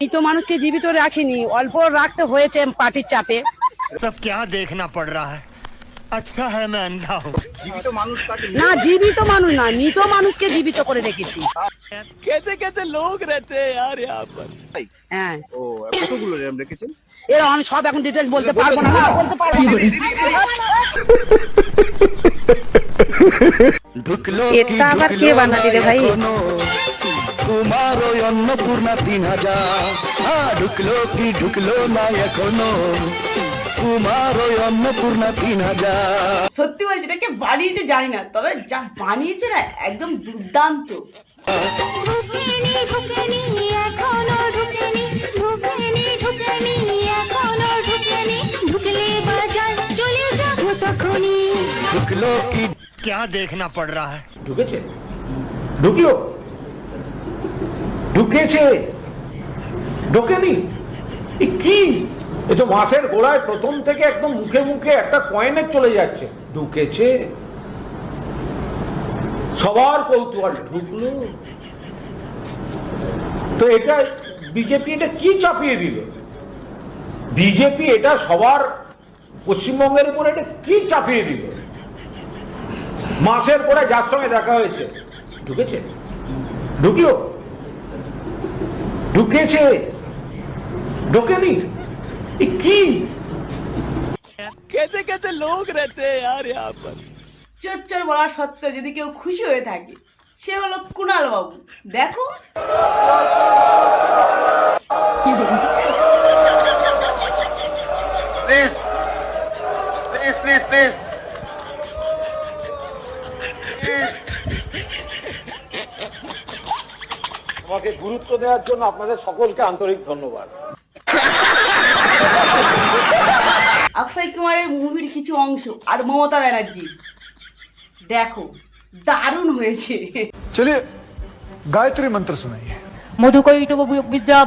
মৃত মানুষকে জীবিত রাখিনি, অল্প রাখতে হয়েছে পার্টির চাপে। सब क्या देखना पड़ रहा है, अच्छा है मैं अंधा हूँ। জীবিত মানুষ না, জীবিত মানুষ না, মৃত মানুষকে জীবিত করে রেখেছি। कैसे कैसे लोग रहते हैं यार यहाँ पर। হ্যাঁ, ও কতগুলো এরকম রেখেছেন? এর আমি সব এখন ডিটেলস বলতে পারবো না, বলতে পারবো না। এটা আবার কে বানালি রে ভাই? কুমার ওই অন্নপূর্ণা 3000 ঢুকলো কি ঢুকলো না এখনো কুমার ওই অন্নপূর্ণা 3000। সত্যি বলছি এটাকে বানিয়েছে জানি না, তবে যা বানিয়েছে না একদম দুর্দান্ত। ঢুকলো কি क्या देखना पड़ रहा है। ঢুকেছে, ঢুকলো, ঢুকেছে, ঢোকেনি, এ কি? এ তো মাসের গোড়ায় প্রথম থেকে একদম মুখে মুখে একটা কয়েনে চলে যাচ্ছে। ঢুকেছে, সবার কৌতূহল, ঢুকলো। তো এটা বিজেপি এটা কি চাপিয়ে দিল? বিজেপি এটা সবার পশ্চিমবঙ্গের উপর এটা কি চাপিয়ে দিল? মাসের পরে যার সঙ্গে দেখা হয়েছে ঢুকেছে, ঢুকলো, ঢুকেছে, ঢোকেনি, এ কি? कैसे कैसे लोग रहते हैं यार यहाँ पर। চোর বলার সত্ত্বেও যদি কেউ খুশি হয়ে থাকে সে হলো কুণাল বাবু। দেখো আমাকে গুরুত্ব দেওয়ার জন্য আপনাদের সকলকে আন্তরিক ধন্যবাদ। অক্ষয় কুমারের মুভির কিছু অংশ আর মমতা ব্যানার্জির দেখো দারুণ হয়েছে। चलिए गायत्री मंत्र सुनाइए। মধুকৈটব বিদ্যা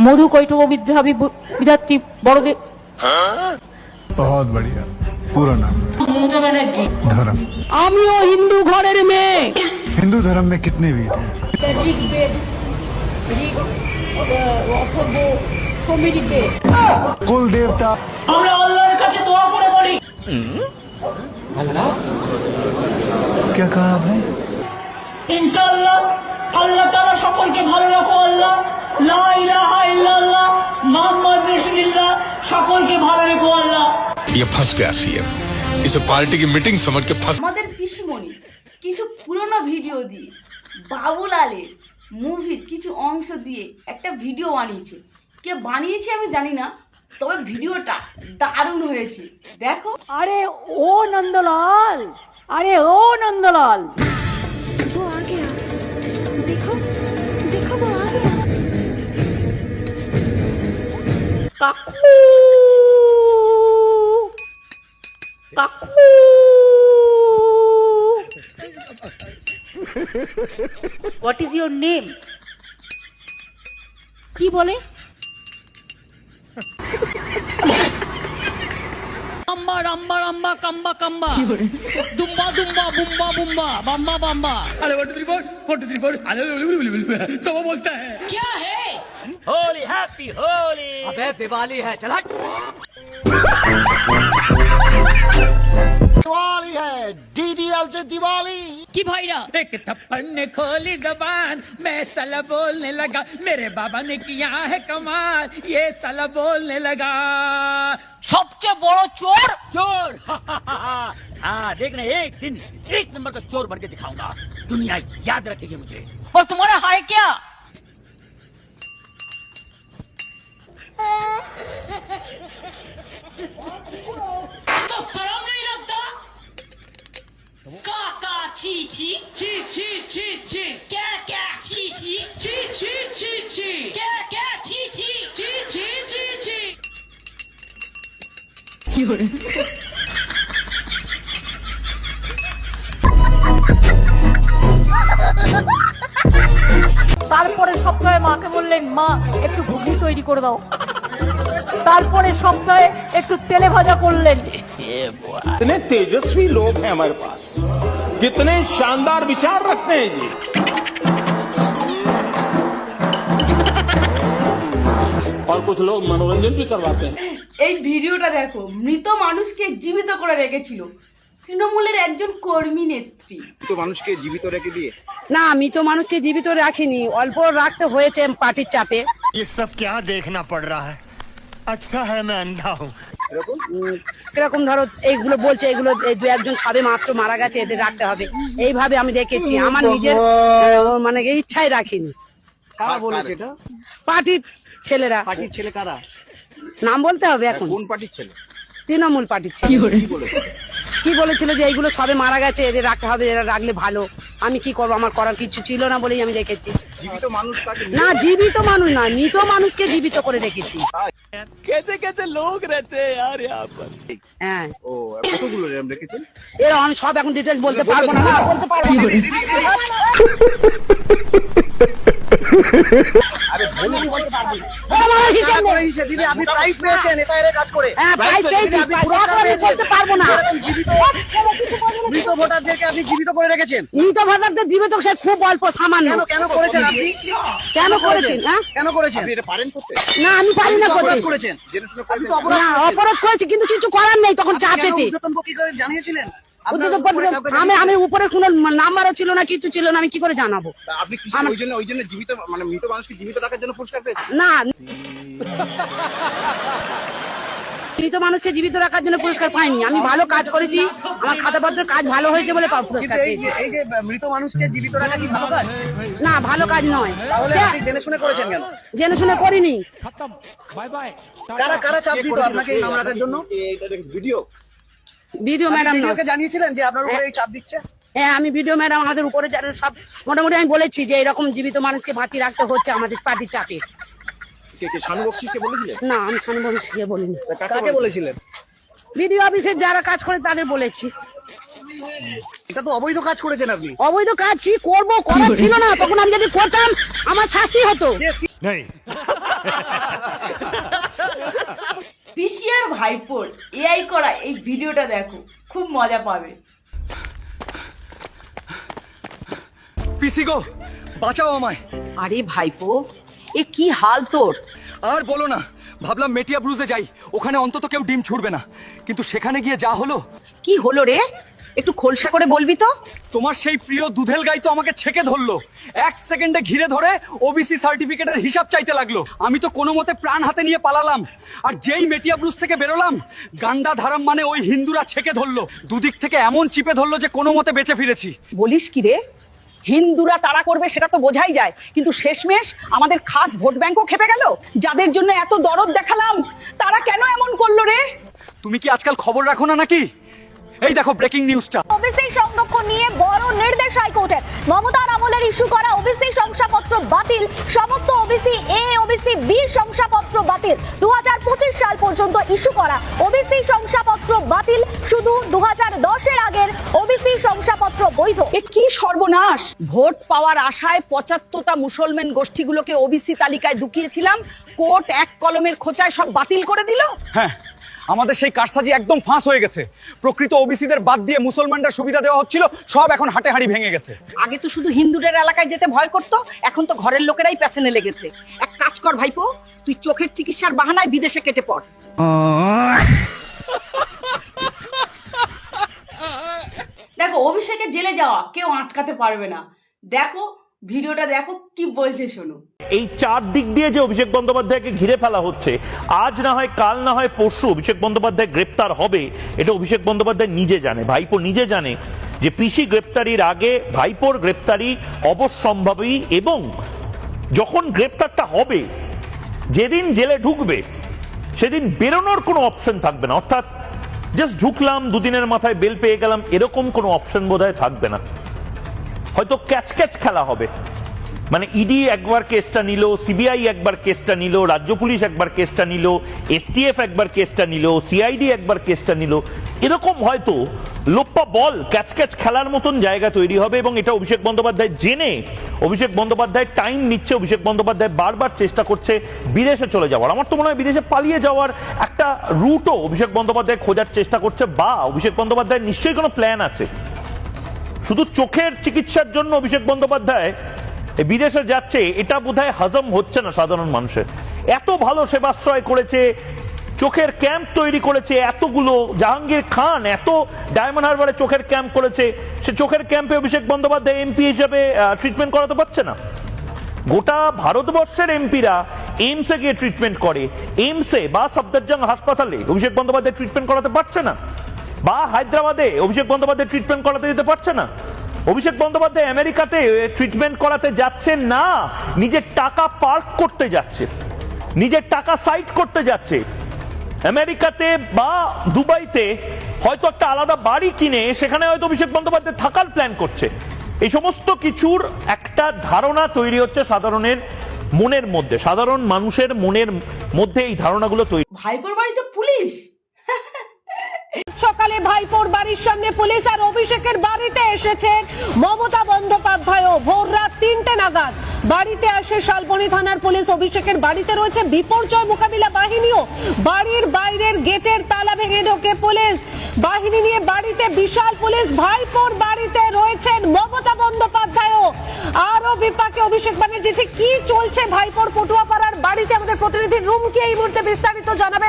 মধুকৈটব বিদ্যা বিধাত্রী বড়দের। बहुत बढ़िया। पूरा नाम? মমতা ব্যানার্জি। धर्म? আমিও হিন্দু ঘরের মেয়ে। हिंदू धर्म में कितने वेद हैं? कुल देवता? আমরা আল্লাহর কাছে দোয়া করে বলি क्या कहा आपने? ইনশাআল্লাহ আল্লাহ তাআলা সকলকে ভালো রাখো। আল্লাহ লা ইলাহা ইল্লাল্লাহ মুহাম্মদ রাসূলুল্লাহ সকলকে ভালো রেখো। আল্লাহ ये फंस गया सीएम, इसे पार्टी की मीटिंग समझ के फंस। আমাদের পিসিমণি কিছু পুরনো ভিডিও দিয়ে বাবুলালের মুভির কিছু অংশ দিয়ে একটা ভিডিও বানিয়েছে। কে বানিয়েছে আমি জানি না, তবে ভিডিওটা দারুণ হয়েছে। দেখো। আরে ও নন্দলাল, আরে ও নন্দলাল। वो आ गया, देखो देखो वो आ गया। কাকু কাকু হোয়াট ইজ ইয়োর নেম? কি বলে? আম্বা রাম্বা রাম্বা কাম্বা কাম্বা দুম্বা দুম্বা বুম্বা বুম্বা বাম্বা বাম্বা। अरे 1 2 3 4 अरे तो वो बोलता है क्या है? होली हैप्पी होली। अबे दिवाली है, चल हट। दिवाली है, डीडीएल से दिवाली। কি ভাইরা? एक थप्पड़ ने खोली जबान, मैं साला बोलने लगा, मेरे बाबा ने किया है कमाल, ये साला बोलने लगा। সবচেয়ে বড় চোর चोर हाँ देखना, एक दिन 1 नंबर का चोर बन के दिखाऊंगा, दुनिया याद रखेगी मुझे। और तुम्हारा हाय क्या? इसको शर्म नहीं लगता? काका छी छी छी छी छी छी क्या क्या छी छी छी छी छी छी क्या क्या छी छी छी छी छी छी। তারপরে সপ্তাহে মাকে বললেন, মা একটু ঘুগনি তৈরি করে দাও। তারপরে সপ্তাহে একটু তেলে ভাজা করলেন। कितने तेजस्वी लोग हैं हमारे पास, कितने शानदार विचार रखते हैं जी। कुछ लोग मनोरंजन भी करवाते हैं। এই ভিডিওটা দেখো, মৃত মানুষকে জীবিত করে রেখেছিল তৃণমূলের একজন কর্মী নেত্রী। না, আমি তো মানুষকে জীবিত রাখিনি, অল্প রাখতে হয়েছে পার্টির চাপে। ये सब क्या देखना पड़ रहा है? अच्छा है मैं अंधा हूँ। এরকম ধরো এইগুলো বলছে, এগুলো এই দু একজন সবে মাত্র মারা গেছে, এদের রাখতে হবে, এইভাবে আমি রেখেছি। আমার নিজের মানে ইচ্ছায় রাখিনি। কারা বলেছে এটা? পার্টির ছেলেরা। পার্টির ছেলে কারা? নাম বলতে হবে এখন? কোন পার্টির ছেলে? তৃণমূল পার্টির ছেলে। কি বলেছিল যে এইগুলো সবে মারা গেছে, এদের রাখতে হবে, এরা রাখলে ভালো। আমি কি করবো, আমার করার কিছু ছিল না বলেই আমি রেখেছি। জীবিত মানুষ তাকে না, জীবিত মানুষ না, মৃত মানুষকে জীবিত করে রেখেছি। कैसे कैसे लोग रहते हैं यार यहाँ पर। হ্যাঁ, ও কতগুলো রেম রেখেছেন? এরা আমি সব এখন ডিটেলস বলতে পারবো না, বলতে পারবো না। আরে বলুন, বলতে পারবেন না। বলো আমার হিসাব নেই। করে হিসেবে দিদি আপনি প্রাইজ পেয়েছেন এটা এর কাজ করে। হ্যাঁ, প্রায় পেয়েছি, পুরো আমি বলতে পারবো না। জীবিত মৃত ভোটারদেরকে আপনি জীবিত করে রেখেছেন। মৃত ভাতারদের জীবিত সে খুব অল্প, সামান্য। কেন করেছেন আপনি? কেন করেছেন? হ্যাঁ, কেন করেছেন? আপনি এটা পারেন করতে? না, আমি পারি না করতে। অপরাধ করেছেন। জেনে শুনে আপনি তো না, অপরাধ করেছি, কিন্তু কিছু করার নেই তখন চাপেতে। উদ্যতন কি করে জানিয়েছিলেন? আমি উপরে কোনো নাম্বারও ছিল না, কিছু ছিল না, আমি কি করে জানাবো? আপনি কি ওই জন্য জীবিত মানে মৃত মানুষকে জীবিত রাখার জন্য পুরস্কার পেয়েছেন? না, মৃত মানুষকে জীবিত রাখার জন্য পুরস্কার পাইনি। আমি ভালো কাজ করেছি, আমার খাতাপত্রের কাজ ভালো হয়েছে বলে পুরস্কার পেয়েছি। এই যে মৃত মানুষকে জীবিত রাখা কি ভালো কাজ? না, ভালো কাজ নয়। তাহলে আপনি জেনে শুনে করেছেন কেন? জেনে শুনে করিনি। কারা কারা চাপ দিত আপনাকে এই নাম রাখার জন্য? ভিডিও ম্যাডাম নয়। ভিডিওকে জানিয়েছিলেন যে আপনার উপরে এই চাপ দিচ্ছে? হ্যাঁ, আমি ভিডিও ম্যাডাম আমাদের উপরে যারা সব মোটামুটি আমি বলেছি যে এরকম জীবিত মানুষকে বাঁচিয়ে রাখতে হচ্ছে আমাদের পার্টির চাপে। কে শানু বকশিসকে বলেছিলেন? না, আমি সানবংশীকে বলিনি। কাকে বলেছিলেন? ভিডিও অফিসের যারা কাজ করে তাদের বলেছি। এটা তো অবৈধ কাজ করেছেন আপনি। অবৈধ কাজ কি করবো, করার ছিল না তখন। আমি যদি করতাম আমার শাস্তি হতো। नहीं পিসিআর ভাইপোর এআই করা এই ভিডিওটা দেখো, খুব মজা পাবে। পিসি গো, বাঁচাও আমায়। আরে ভাইপো, এ কি হাল তোর? আর বলো না, ভাবলাম মেটিয়া ব্রুজে যাই, ওখানে অন্তত কেউ ডিম ছুড়বে না, কিন্তু সেখানে গিয়ে যা হলো। কি হলো রে? একটু খোলসা করে বলবি তো। তোমার সেই প্রিয় দুধেল গাই তো আমাকে ছেকে ধরলো, 1 সেকেন্ডে ঘিরে ধরে ওবিসি সার্টিফিকেটের হিসাব চাইতে লাগলো। আমি তো কোনো মতে প্রাণ হাতে নিয়ে পালালাম, আর যেই মেটিয়া ব্রুজ থেকে বেরোলাম, গান্ডা ধারাম মানে ওই হিন্দুরা ছেকে ধরলো। দুদিক থেকে এমন চিপে ধরলো যে কোনো মতে বেঁচে ফিরেছি। বলিস কি রে? হিন্দুরা তাড়া করবে সেটা তো বোঝাই যায়, কিন্তু শেষমেশ আমাদের খাস ভোট ব্যাংকও খেপে গেল। যাদের জন্য এত দরদ দেখালাম তারা কেন এমন করলো রে? তুমি কি আজকাল খবর রাখো না নাকি? এই দেখো ব্রেকিং নিউজটা। ওবিসি সংরক্ষণ নিয়ে বড় নির্দেশ হাইকোর্টের। মমতার আমলের ইস্যু করা ওবিসি শংসাপত্র বাতিল, সমস্ত ওবিসি এ, ওবিসি বি শংসাপত্র বাতিল। 2025 সাল পর্যন্ত ইস্যু করা ওবিসি শংসাপত্র বাতিল, শুধু 2010 এর আগের ওবিসি শংসাপত্র বৈধ। এ কি সর্বনাশ! ভোট পাওয়ার আশায় 75টা মুসলমান গোষ্ঠীগুলোকে ওবিসি তালিকায় ঢুকিয়েছিলাম, কোর্ট এক কলমের খোঁচায় সব বাতিল করে দিল। হ্যাঁ, আমাদের সেই কারসাজি একদম ফাঁস হয়ে গেছে। প্রকৃত ওবিসিদের বাদ দিয়ে মুসলমানরা সুবিধা দেওয়া হচ্ছিল, সব এখন হাটে হাঁড়ি ভেঙে গেছে। আগে তো শুধু হিন্দুদের এলাকায় যেতে ভয় করতো, এখন তো ঘরের লোকেরাই পেছনে লেগেছে। এক কাজ কর ভাইপো, তুই চোখের চিকিৎসার বাহানায় বিদেশে কেটে পড়। দেখো, অভিষেকের জেলে যাওয়া কেউ আটকাতে পারবে না। দেখো ভিডিওটা, দেখো কি বলছে শোনো। এই চারদিক দিয়ে যে অভিষেক বন্দ্যোপাধ্যায়কে ঘিরে ফেলা হচ্ছে, আজ না হয় কাল না হয় পরশু অভিষেক বন্দ্যোপাধ্যায় গ্রেপ্তার হবে, এটা অভিষেক বন্দ্যোপাধ্যায় নিজে জানে, ভাইপো নিজে জানে যে পিসি গ্রেপ্তারির আগে ভাইপোর গ্রেপ্তারি অবশ্যম্ভাবী, এবং যখন গ্রেপ্তারটা হবে, যেদিন জেলে ঢুকবে সেদিন বেরোনোর কোনো অপশন থাকবে না। অর্থাৎ জাস্ট ঢুকলাম, দুদিনের মাথায় বেল পেয়ে গেলাম, এরকম কোনো অপশন বোধহয় থাকবে না। হয়তো ক্যাচ ক্যাচ খেলা হবে, মানে ইডি একবার কেসটা নিল, সিবিআই একবার কেসটা নিল, রাজ্য পুলিশ একবার কেসটা নিল, এসটিএফ একবার কেসটা নিল, সিআইডি একবার কেসটা নিল, এরকম হয়তো লোপ্পা বল ক্যাচ ক্যাচ খেলার মতন জায়গা তৈরি হবে। এবং এটা অভিষেক বন্দ্যোপাধ্যায় জেনে, অভিষেক বন্দ্যোপাধ্যায় টাইম নিচ্ছে, অভিষেক বন্দ্যোপাধ্যায় বারবার চেষ্টা করছে বিদেশে চলে যাওয়ার। আমার তো মনে হয় বিদেশে পালিয়ে যাওয়ার একটা রুটও অভিষেক বন্দ্যোপাধ্যায় খোঁজার চেষ্টা করছে, বা অভিষেক বন্দ্যোপাধ্যায়ের নিশ্চয়ই কোনো প্ল্যান আছে। শুধু চোখের চিকিৎসার জন্য অভিষেক বন্দ্যোপাধ্যায় বিদেশে যাচ্ছে, এটা বোধহয় হজম হচ্ছে না সাধারণ মানুষের। এত ভালো সেবাশ্রয় করেছে, চোখের ক্যাম্প তৈরি করেছে এতগুলো, জাহাঙ্গীর খান এত ডায়মন্ড হারবারে চোখের ক্যাম্প করেছে, সে চোখের ক্যাম্পে অভিষেক বন্দ্যোপাধ্যায় এমপি হিসেবে ট্রিটমেন্ট করাতে পারছে না। গোটা ভারতবর্ষের এমপিরা এইমসে গিয়ে ট্রিটমেন্ট করে, এইমসে বা সফদরজং হাসপাতালে অভিষেক বন্দ্যোপাধ্যায় ট্রিটমেন্ট করাতে পারছে না, বা হায়দ্রাবাদে অভিষেক বন্দ্যোপাধ্যায় ট্রিটমেন্ট করাতে যেতে পারছে না। অভিষেক বন্দ্যোপাধ্যায় আমেরিকাতে ট্রিটমেন্ট করাতে যাচ্ছে না, নিজের টাকা পার্ক করতে যাচ্ছে, নিজের টাকা সাইড করতে যাচ্ছে। আমেরিকাতে বা দুবাইতে হয়তো একটা আলাদা বাড়ি কিনে সেখানে হয়তো অভিষেক বন্দ্যোপাধ্যায় থাকার প্ল্যান করছে। এই সমস্ত কিছুর একটা ধারণা তৈরি হচ্ছে সাধারণের মনের মধ্যে, সাধারণ মানুষের মনের মধ্যে এই ধারণাগুলো তৈরি। ভাইপোর বাড়িতে পুলিশ? সকালে ভাইপোর বাড়ির সামনে পুলিশ আর অভিষেকের বাড়িতে এসেছেন মমতা বন্দ্যোপাধ্যায়। ভোর রাত 3টে নাগাদ বাড়িতে আসে শালবনী থানার পুলিশ। অভিষেকের বাড়িতে রয়েছে বিপর্যয় মোকাবিলা বাহিনীও। বাড়ির বাইরের গেটের তালা ভেঙে ঢোকে পুলিশ বাহিনী নিয়ে বাড়িতে, বিশাল পুলিশ। ভাইপোর বাড়িতে রয়েছেন মমতা বন্দ্যোপাধ্যায়। আরো বিপাকে অভিষেক ব্যানার্জি। কি চলছে ভাইপোর পটুয়াপাড়ার বাড়িতে? আমাদের প্রতিনিধি রুমকি এই মুহূর্তে বিস্তারিত জানাবে।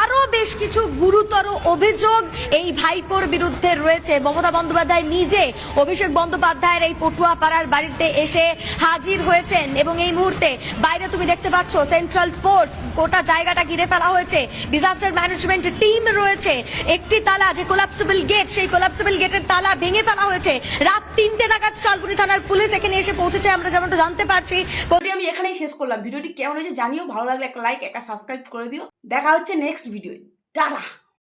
আরো বেশ কিছু গুরুতর অভিযোগ এই ভাইপোর বিরুদ্ধে রয়েছে। মমতা বন্দ্যোপাধ্যায় নিজে অভিষেক বন্দ্যোপাধ্যায়ের এই পটুয়াপাড়ার বাড়িতে এসে হাজির হয়েছেন এবং এই মুহূর্তে বাইরে তুমি দেখতে পাচ্ছ সেন্ট্রাল ফোর্স, গোটা জায়গাটা ঘিরে ফেলা হয়েছে। ডিজাস্টার ম্যানেজমেন্ট টিম রয়েছে। একটি তালা যে কোলাপসিবল গেট, সেই কোলাপসিবল গেটের তালা ভেঙে ফেলা হয়েছে। রাত 3টে নাগাদ শালবনী থানার পুলিশ এখানে এসে পৌঁছেছে, আমরা যেমনটা জানতে পারছি। আমি এখানেই শেষ করলাম। ভিডিওটি কেমন হয়েছে জানিও, ভালো লাগলে একটা লাইক, একটা সাবস্ক্রাইব করে দিও। দেখা হচ্ছে নেক্সট ভিডিও। টাটা।